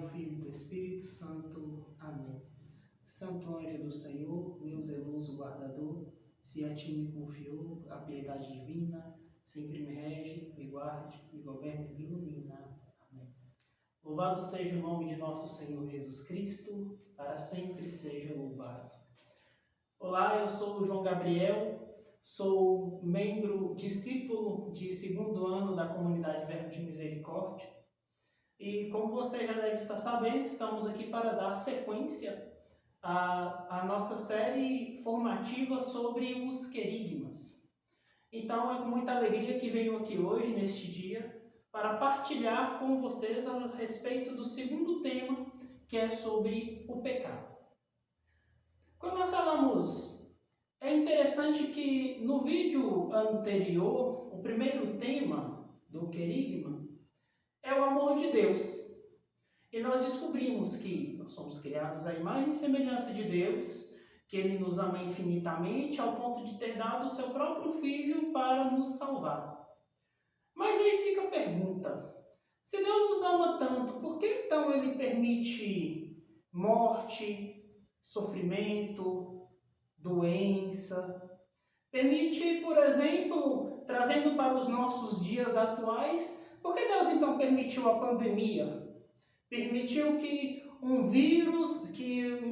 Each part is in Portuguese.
do Filho e do Espírito Santo. Amém. Santo anjo do Senhor, meu zeloso guardador, se a ti me confiou a piedade divina, sempre me rege, me guarde, me governe e me ilumina. Amém. Louvado seja o nome de nosso Senhor Jesus Cristo, para sempre seja louvado. Olá, eu sou o João Gabriel, sou membro, discípulo de 2º ano da comunidade Verbo de Misericórdia. E como você já deve estar sabendo, estamos aqui para dar sequência à nossa série formativa sobre os querigmas. Então é com muita alegria que venho aqui hoje, neste dia, para partilhar com vocês a respeito do segundo tema, que é sobre o pecado. Quando nós falamos, é interessante que no vídeo anterior, o primeiro tema do querigma é o amor de Deus. E nós descobrimos que nós somos criados à imagem e semelhança de Deus, que Ele nos ama infinitamente ao ponto de ter dado o seu próprio Filho para nos salvar. Mas aí fica a pergunta, se Deus nos ama tanto, por que então Ele permite morte, sofrimento, doença? Permite, por exemplo, trazendo para os nossos dias atuais, por que Deus então permitiu a pandemia? Permitiu que um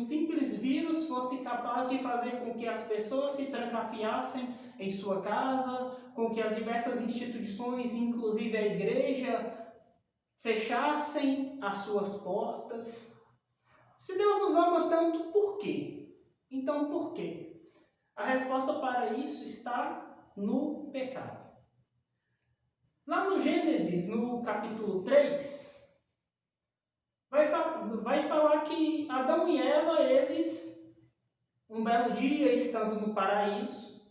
simples vírus fosse capaz de fazer com que as pessoas se trancafiassem em sua casa, com que as diversas instituições, inclusive a igreja, fechassem as suas portas. Se Deus nos ama tanto, por quê? Então, por quê? A resposta para isso está no pecado. Lá no Gênesis, no capítulo 3, vai falar que Adão e Eva, eles, um belo dia, estando no paraíso,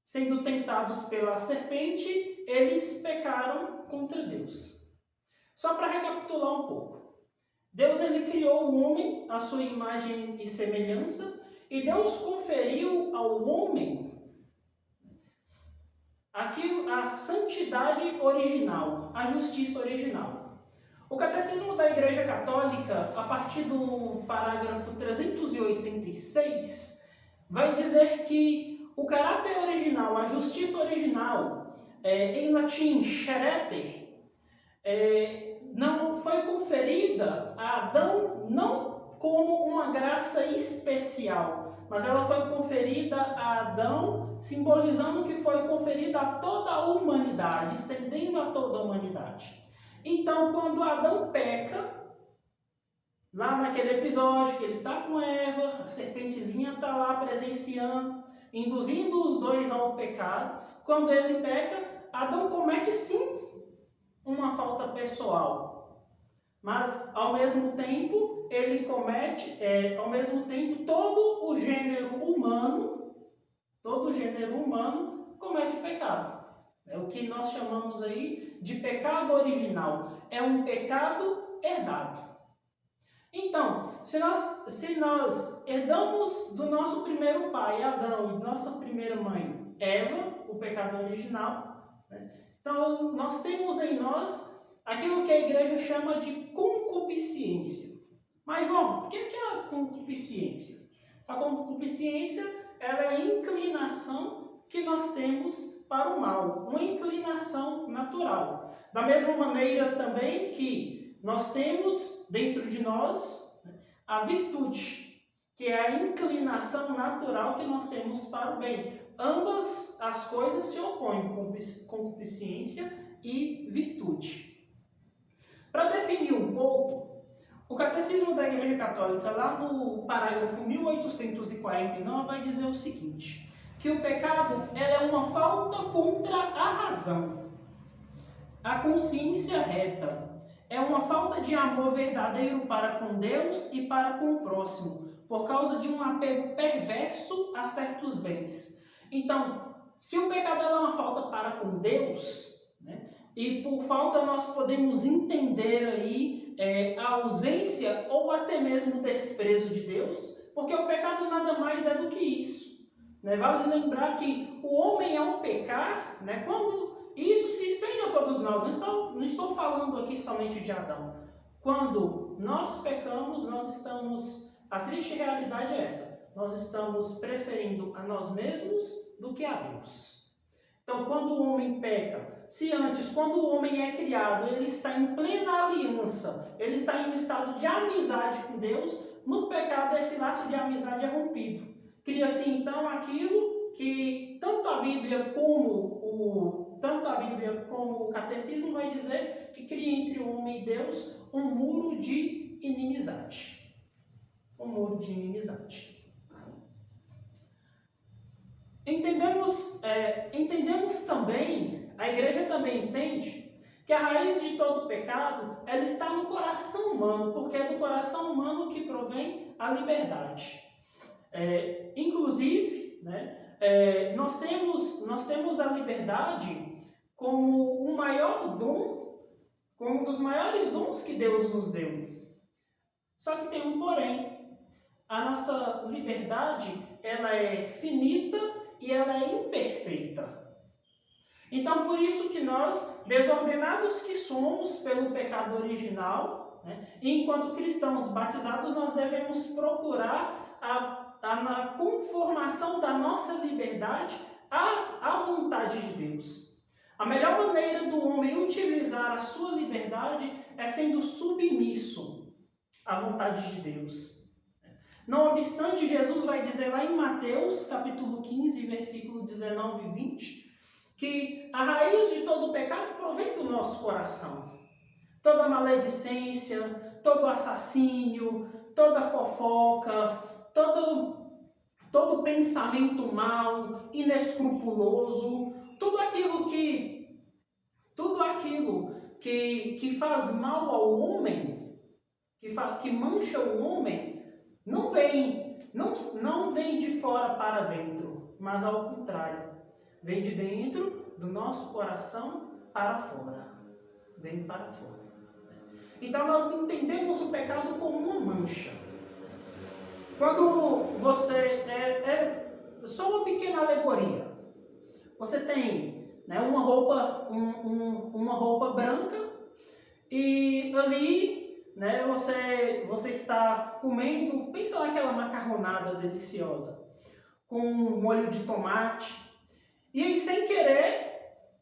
sendo tentados pela serpente, eles pecaram contra Deus. Só para recapitular um pouco. Deus ele criou o homem à sua imagem e semelhança, e Deus conferiu ao homem a santidade original, a justiça original. O Catecismo da Igreja Católica, a partir do parágrafo 386, vai dizer que o caráter original, a justiça original, em latim, chareter, não foi conferida a Adão não como uma graça especial, mas ela foi conferida a Adão, simbolizando que foi conferida a toda a humanidade, estendendo a toda a humanidade. Então, quando Adão peca, lá naquele episódio que ele está com Eva, a serpentezinha está lá presenciando, induzindo os dois ao pecado, quando ele peca, Adão comete sim uma falta pessoal, mas ao mesmo tempo ele comete, todo o gênero humano comete pecado. É o que nós chamamos aí de pecado original. É um pecado herdado. Então, se nós herdamos do nosso primeiro pai, Adão, e de nossa primeira mãe, Eva, o pecado original, né? Então, nós temos em nós aquilo que a igreja chama de concupiscência. Mas, João, o que é a concupiscência? A concupiscência ela é a inclinação que nós temos para o mal, uma inclinação natural. Da mesma maneira também que nós temos dentro de nós a virtude, que é a inclinação natural que nós temos para o bem. Ambas as coisas se opõem, concupiscência e virtude. Para definir um pouco, o Catecismo da Igreja Católica, lá no parágrafo 1849, vai dizer o seguinte, que o pecado é uma falta contra a razão, a consciência reta, é uma falta de amor verdadeiro para com Deus e para com o próximo, por causa de um apego perverso a certos bens. Então, se o pecado é uma falta para com Deus, né, e por falta nós podemos entender aí a ausência ou até mesmo o desprezo de Deus, porque o pecado nada mais é do que isso. Né? Vale lembrar que o homem ao pecar, né, quando isso se estende a todos nós, não estou falando aqui somente de Adão. quando nós pecamos, nós estamos... A triste realidade é essa. Nós estamos preferindo a nós mesmos do que a Deus. Então, quando o homem peca, se antes, quando o homem é criado, ele está em plena aliança, ele está em um estado de amizade com Deus, no pecado esse laço de amizade é rompido. Cria-se então aquilo que tanto a Bíblia como o catecismo vai dizer, que cria entre o homem e Deus um muro de inimizade. Um muro de inimizade. Entendemos também, a igreja também entende, que a raiz de todo pecado, ela está no coração humano, porque é do coração humano que provém a liberdade. Inclusive, né, nós temos a liberdade como o maior dom, como um dos maiores dons que Deus nos deu. Só que tem um porém. A nossa liberdade, ela é finita e ela é imperfeita. Então, por isso que nós, desordenados que somos pelo pecado original, né, e enquanto cristãos batizados, nós devemos procurar na conformação da nossa liberdade à vontade de Deus. A melhor maneira do homem utilizar a sua liberdade é sendo submisso à vontade de Deus. Não obstante, Jesus vai dizer lá em Mateus, capítulo 15, versículo 19 e 20, que a raiz de todo pecado provém do nosso coração. Toda maledicência, todo assassínio, toda fofoca, todo pensamento mau, inescrupuloso, tudo aquilo que faz mal ao homem, que mancha o homem, não vem de fora para dentro, mas ao contrário, vem de dentro do nosso coração para fora. Vem para fora. Então nós entendemos o pecado como uma mancha. Quando você... só uma pequena alegoria. Você tem, né, uma roupa branca e ali... né, você está comendo, pensa naquela macarronada deliciosa, com molho de tomate, e aí sem querer,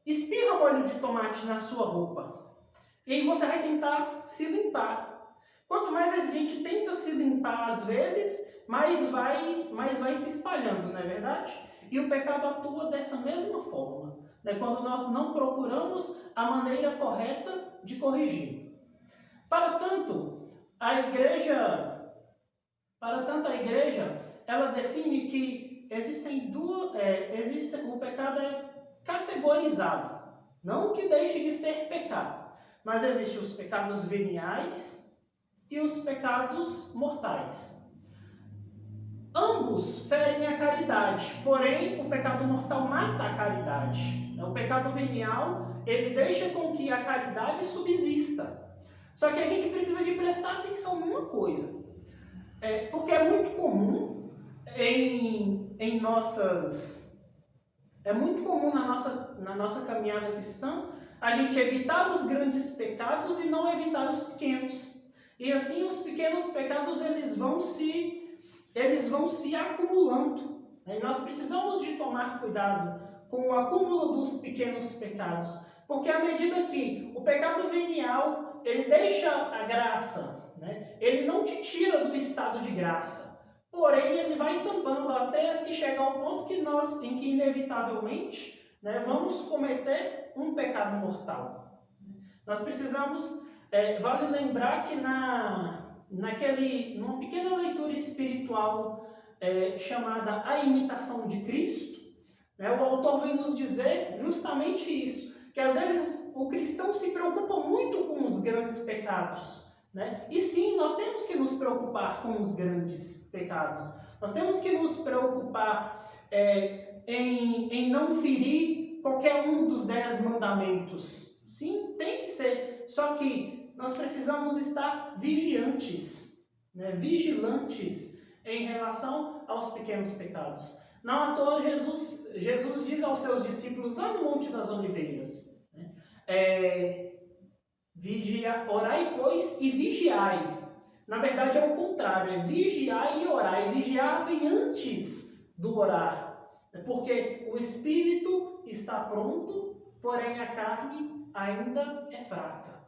espirra molho de tomate na sua roupa. E aí você vai tentar se limpar. Quanto mais a gente tenta se limpar às vezes, mais vai se espalhando, não é verdade? E o pecado atua dessa mesma forma, né, quando nós não procuramos a maneira correta de corrigir. Para tanto, a igreja, ela define que o pecado é categorizado. Não que deixe de ser pecado, mas existem os pecados veniais e os pecados mortais. Ambos ferem a caridade, porém o pecado mortal mata a caridade. O pecado venial, ele deixa com que a caridade subsista. Só que a gente precisa de prestar atenção numa coisa, porque é muito comum na nossa caminhada cristã a gente evitar os grandes pecados e não evitar os pequenos. E assim os pequenos pecados eles vão se acumulando. E nós precisamos de tomar cuidado com o acúmulo dos pequenos pecados, porque à medida que o pecado venial ele deixa a graça, né? Ele não te tira do estado de graça, porém ele vai tampando até que chega ao ponto em que inevitavelmente, né, vamos cometer um pecado mortal. Nós precisamos, vale lembrar que numa pequena leitura espiritual chamada A Imitação de Cristo, né, o autor vem nos dizer justamente isso, que às vezes o cristão se preocupa muito com os grandes pecados, né? E sim, nós temos que nos preocupar com os grandes pecados. Nós temos que nos preocupar em não ferir qualquer um dos 10 mandamentos. Sim, tem que ser. Só que nós precisamos estar vigilantes, né? Vigilantes em relação aos pequenos pecados. Não à toa Jesus diz aos seus discípulos lá no Monte das Oliveiras, né? Orai, pois, e vigiai. Na verdade é o contrário, é vigiai e orai. Vigiar vem antes do orar, porque o espírito está pronto, porém a carne ainda é fraca.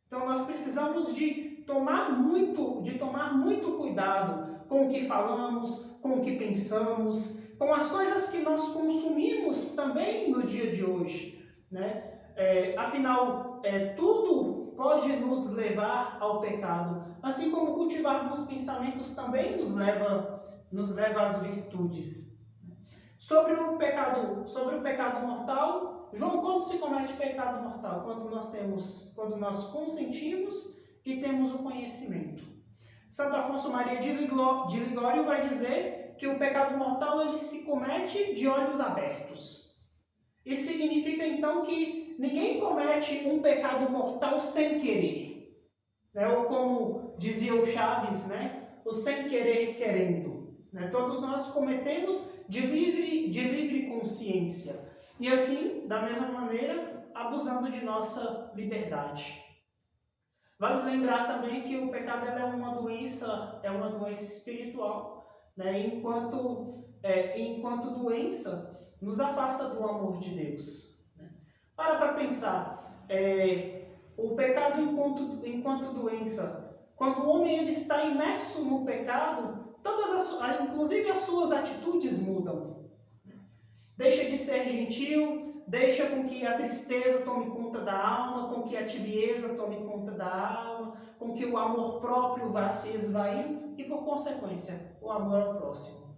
Então nós precisamos de tomar muito cuidado com o que falamos, com o que pensamos, com as coisas que nós consumimos também no dia de hoje, né? Afinal, tudo pode nos levar ao pecado, assim como cultivar bons pensamentos também nos leva às virtudes. Sobre o pecado mortal, João, quando se comete pecado mortal? Quando nós consentimos e temos o conhecimento. Santo Afonso Maria de Ligório vai dizer que o pecado mortal ele se comete de olhos abertos. Isso significa então que ninguém comete um pecado mortal sem querer, né? Ou como dizia o Chaves, né? O sem querer querendo. Né? Todos nós cometemos de livre consciência. E assim, da mesma maneira, abusando de nossa liberdade. Vale lembrar também que o pecado é uma doença espiritual, né? Enquanto doença, nos afasta do amor de Deus. Né? Para pensar, o pecado enquanto doença, quando o homem ele está imerso no pecado, inclusive as suas atitudes mudam. Deixa de ser gentil, deixa com que a tristeza tome conta da alma, com que a tibieza tome conta da alma, com que o amor próprio vá se esvaindo e, por consequência, o amor ao próximo.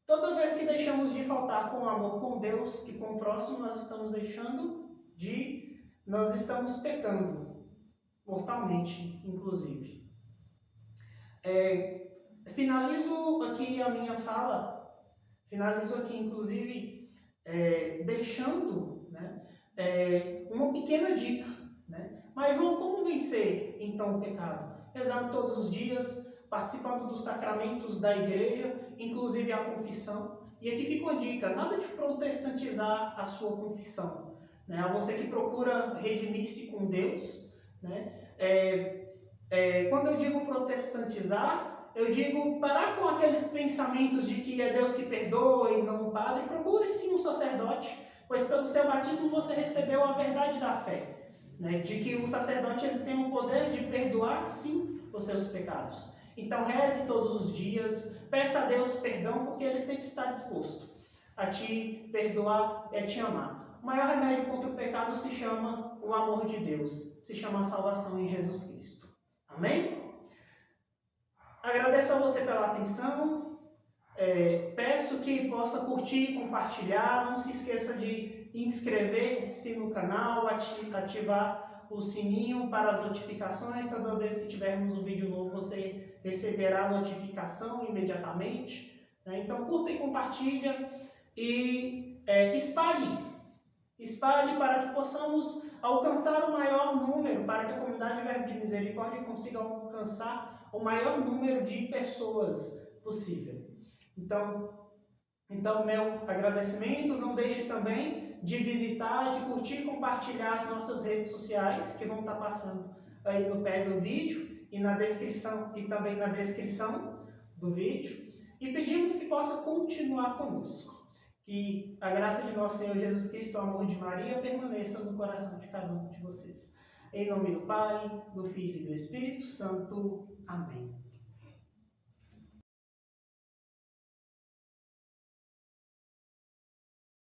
Toda vez que deixamos de faltar com o amor com Deus e com o próximo, nós estamos pecando, mortalmente, inclusive. Finalizo aqui a minha fala, inclusive, deixando, né, uma pequena dica. Né? Mas, João, como vencer, então, o pecado? Rezando todos os dias, participando dos sacramentos da igreja, inclusive a confissão. E aqui fica uma dica, nada de protestantizar a sua confissão. Né? A você que procura redimir-se com Deus, né? Quando eu digo protestantizar, eu digo parar com aqueles pensamentos de que é Deus que perdoa e não o padre. Procure sim um sacerdote, pois pelo seu batismo você recebeu a verdade da fé, né? De que o sacerdote ele tem o poder de perdoar sim os seus pecados. Então reze todos os dias, peça a Deus perdão, porque Ele sempre está disposto a te perdoar e a te amar. O maior remédio contra o pecado se chama o amor de Deus, se chama a salvação em Jesus Cristo. Amém? Agradeço a você pela atenção, peço que possa curtir e compartilhar, não se esqueça de inscrever-se no canal, ativar o sininho para as notificações. Toda vez que tivermos um vídeo novo, você receberá a notificação imediatamente. Né? Então curta e compartilha e espalhe para que possamos alcançar o maior número, para que a comunidade Verbo de Misericórdia consiga alcançar o maior número de pessoas possível. Então, meu agradecimento. Não deixe também de visitar, de curtir e compartilhar as nossas redes sociais, que vão estar passando aí no pé do vídeo e na descrição, e também na descrição do vídeo. E pedimos que possa continuar conosco. Que a graça de nosso Senhor Jesus Cristo, o amor de Maria, permaneça no coração de cada um de vocês. Em nome do Pai, do Filho e do Espírito Santo. Amém.